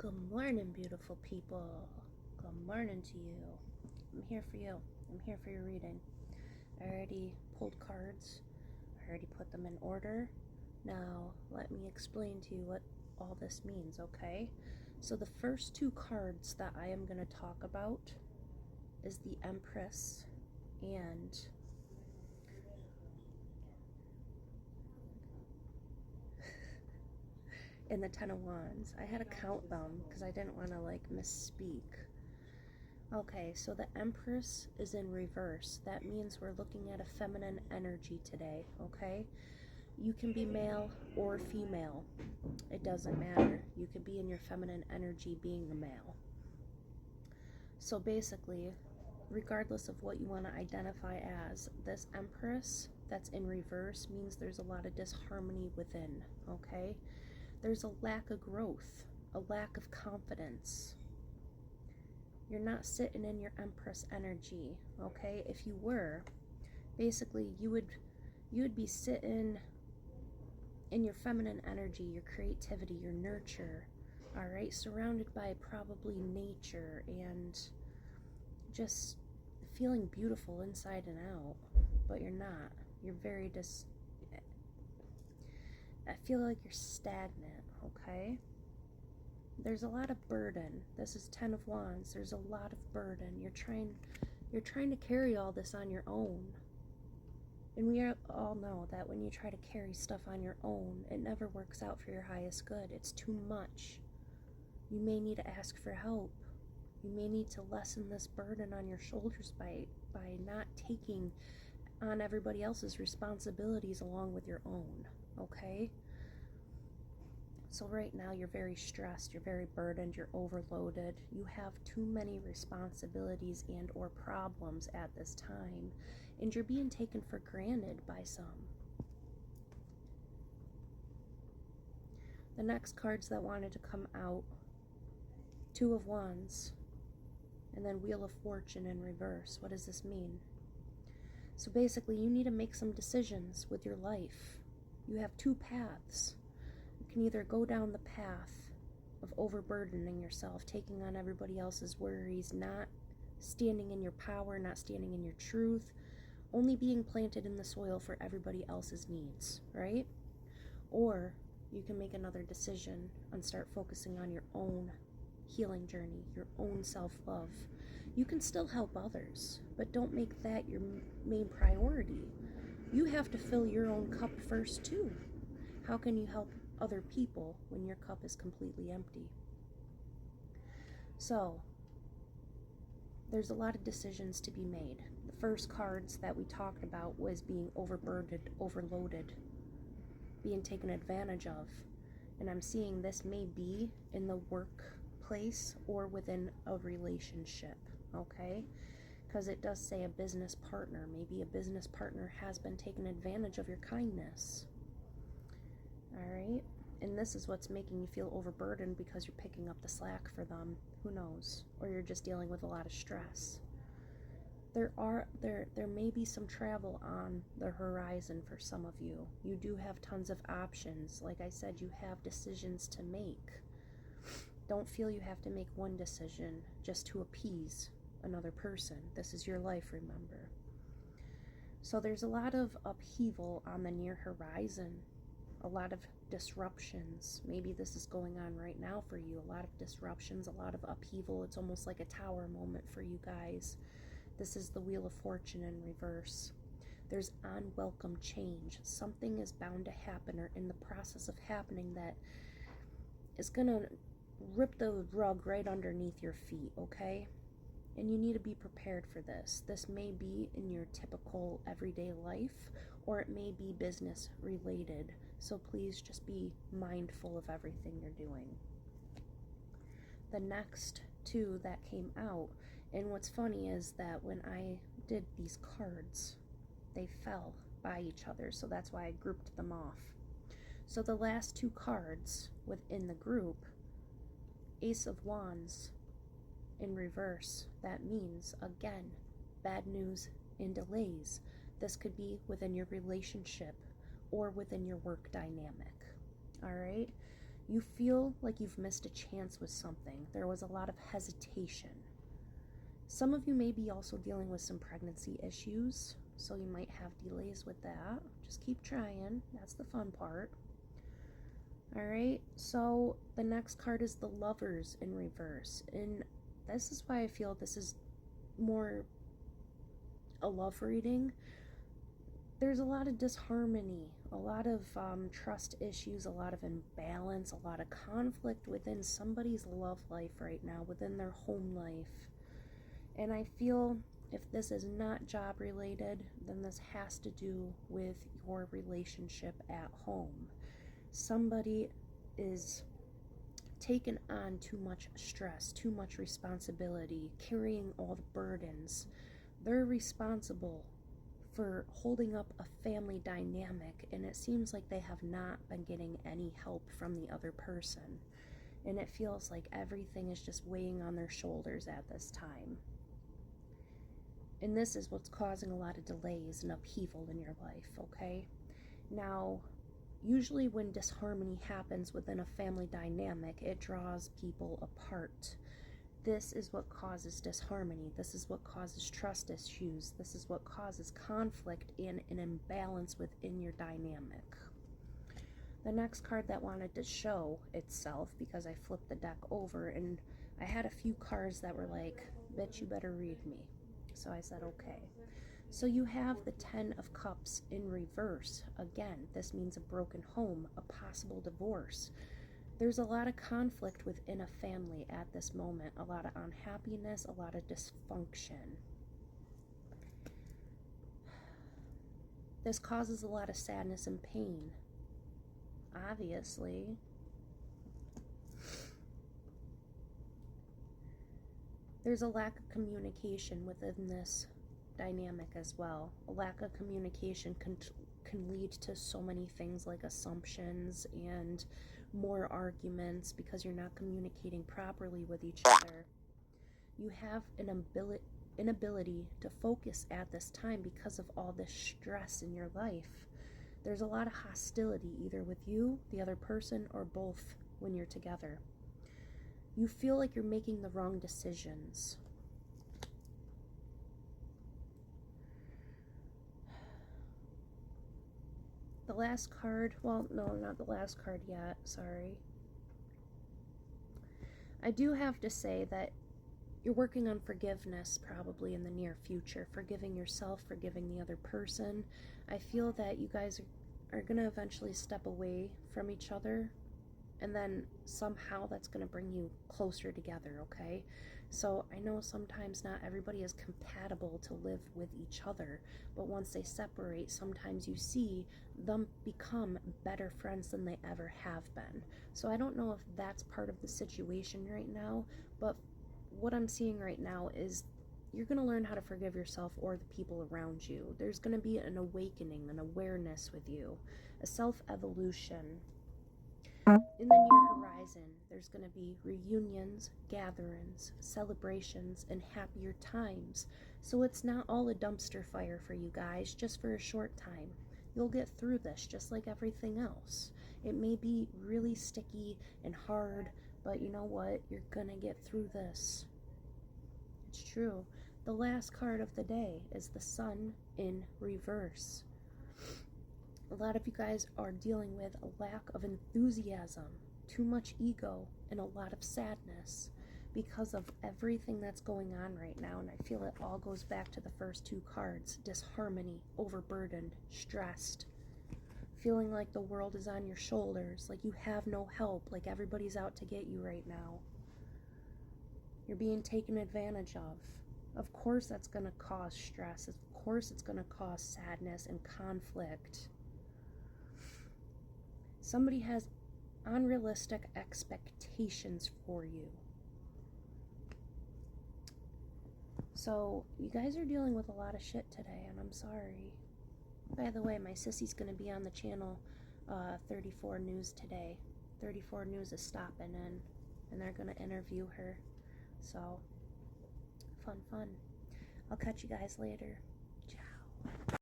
Good morning, beautiful people. Good morning to you. I'm here for you. I'm here for your reading. I already pulled cards. I already put them in order. Now, let me explain to you what all this means, okay? So the first two cards that I am going to talk about is the Empress and the Ten of Wands. I had to count them because I didn't want to misspeak. Okay, so the Empress is in reverse. That means we're looking at a feminine energy today, okay? You can be male or female. It doesn't matter. You could be in your feminine energy being a male. So basically, regardless of what you want to identify as, this Empress that's in reverse means there's a lot of disharmony within, okay? There's a lack of growth, a lack of confidence. You're not sitting in your Empress energy, okay? If you were, basically you would be sitting in your feminine energy, your creativity, your nurture, all right? Surrounded by probably nature and just feeling beautiful inside and out, but you're not. You're very I feel like you're stagnant, okay? There's a lot of burden. This is Ten of Wands. There's a lot of burden. You're trying to carry all this on your own. And we all know that when you try to carry stuff on your own, it never works out for your highest good. It's too much. You may need to ask for help. You may need to lessen this burden on your shoulders by not taking on everybody else's responsibilities along with your own, okay? So right now you're very stressed, you're very burdened, you're overloaded. You have too many responsibilities and or problems at this time, and you're being taken for granted by some. The next cards that wanted to come out, Two of Wands, and then Wheel of Fortune in reverse. What does this mean? So basically you need to make some decisions with your life. You have two paths. You can either go down the path of overburdening yourself, taking on everybody else's worries, not standing in your power, not standing in your truth, only being planted in the soil for everybody else's needs, right? Or you can make another decision and start focusing on your own healing journey, your own self-love. You can still help others, but don't make that your main priority. You have to fill your own cup first too. How can you help other people when your cup is completely empty? So there's a lot of decisions to be made. The first cards that we talked about was being overburdened, overloaded, being taken advantage of. And I'm seeing this may be in the workplace or within a relationship, okay? Because it does say a business partner. Maybe a business partner has been taking advantage of your kindness. Alright, and this is what's making you feel overburdened because you're picking up the slack for them. Who knows? Or you're just dealing with a lot of stress. There may be some travel on the horizon for some of you. You do have tons of options. Like I said, you have decisions to make. Don't feel you have to make one decision just to appease another person. This is your life, remember. So there's a lot of upheaval on the near horizon. A lot of disruptions. Maybe this is going on right now for you. A lot of disruptions, a lot of upheaval. It's almost like a tower moment for you guys. This is the Wheel of Fortune in reverse. There's unwelcome change. Something is bound to happen or in the process of happening that is going to rip the rug right underneath your feet, okay? And you need to be prepared for this. This may be in your typical everyday life, or it may be business related. So please just be mindful of everything you're doing. The next two that came out, and what's funny is that when I did these cards, they fell by each other, so that's why I grouped them off. So the last two cards within the group, Ace of Wands in reverse, that means, again, bad news and delays. This could be within your relationship or within your work dynamic, all right? You feel like you've missed a chance with something. There was a lot of hesitation. Some of you may be also dealing with some pregnancy issues, so you might have delays with that. Just keep trying. That's the fun part. Alright, so the next card is the Lovers in reverse. And this is why I feel this is more a love reading. There's a lot of disharmony, a lot of trust issues, a lot of imbalance, a lot of conflict within somebody's love life right now, within their home life. And I feel if this is not job related, then this has to do with your relationship at home. Somebody is taking on too much stress, too much responsibility, carrying all the burdens. They're responsible for holding up a family dynamic, and it seems like they have not been getting any help from the other person. And it feels like everything is just weighing on their shoulders at this time. And this is what's causing a lot of delays and upheaval in your life, okay? Now, usually when disharmony happens within a family dynamic, it draws people apart. This is what causes disharmony. This is what causes trust issues. This is what causes conflict and an imbalance within your dynamic. The next card that wanted to show itself, because I flipped the deck over and I had a few cards that were like, bitch, you better read me. So I said, okay. So you have the 10 of Cups in reverse. Again, this means a broken home, a possible divorce. There's a lot of conflict within a family at this moment, a lot of unhappiness, a lot of dysfunction. This causes a lot of sadness and pain, obviously. There's a lack of communication within this dynamic as well. A lack of communication can lead to so many things like assumptions and more arguments because you're not communicating properly with each other. You have an inability to focus at this time because of all this stress in your life. There's a lot of hostility either with you, the other person, or both when you're together. You feel like you're making the wrong decisions. The last card, well, no, not the last card yet, sorry. I do have to say that you're working on forgiveness probably in the near future, forgiving yourself, forgiving the other person. I feel that you guys are going to eventually step away from each other, and then somehow that's going to bring you closer together, okay? So I know sometimes not everybody is compatible to live with each other, but once they separate, sometimes you see them become better friends than they ever have been. So I don't know if that's part of the situation right now, but what I'm seeing right now is you're going to learn how to forgive yourself or the people around you. There's going to be an awakening, an awareness with you, a self-evolution. In the near horizon, there's going to be reunions, gatherings, celebrations, and happier times. So it's not all a dumpster fire for you guys, just for a short time. You'll get through this just like everything else. It may be really sticky and hard, but you know what? You're going to get through this. It's true. The last card of the day is the Sun in reverse. A lot of you guys are dealing with a lack of enthusiasm, too much ego, and a lot of sadness because of everything that's going on right now. And I feel it all goes back to the first two cards: disharmony, overburdened, stressed, feeling like the world is on your shoulders, like you have no help, like everybody's out to get you right now. You're being taken advantage of. Of course that's going to cause stress. Of course it's going to cause sadness and conflict. Somebody has unrealistic expectations for you. So, you guys are dealing with a lot of shit today, and I'm sorry. By the way, my sissy's going to be on the channel 34 News today. 34 News is stopping in, and they're going to interview her. So, fun. I'll catch you guys later. Ciao.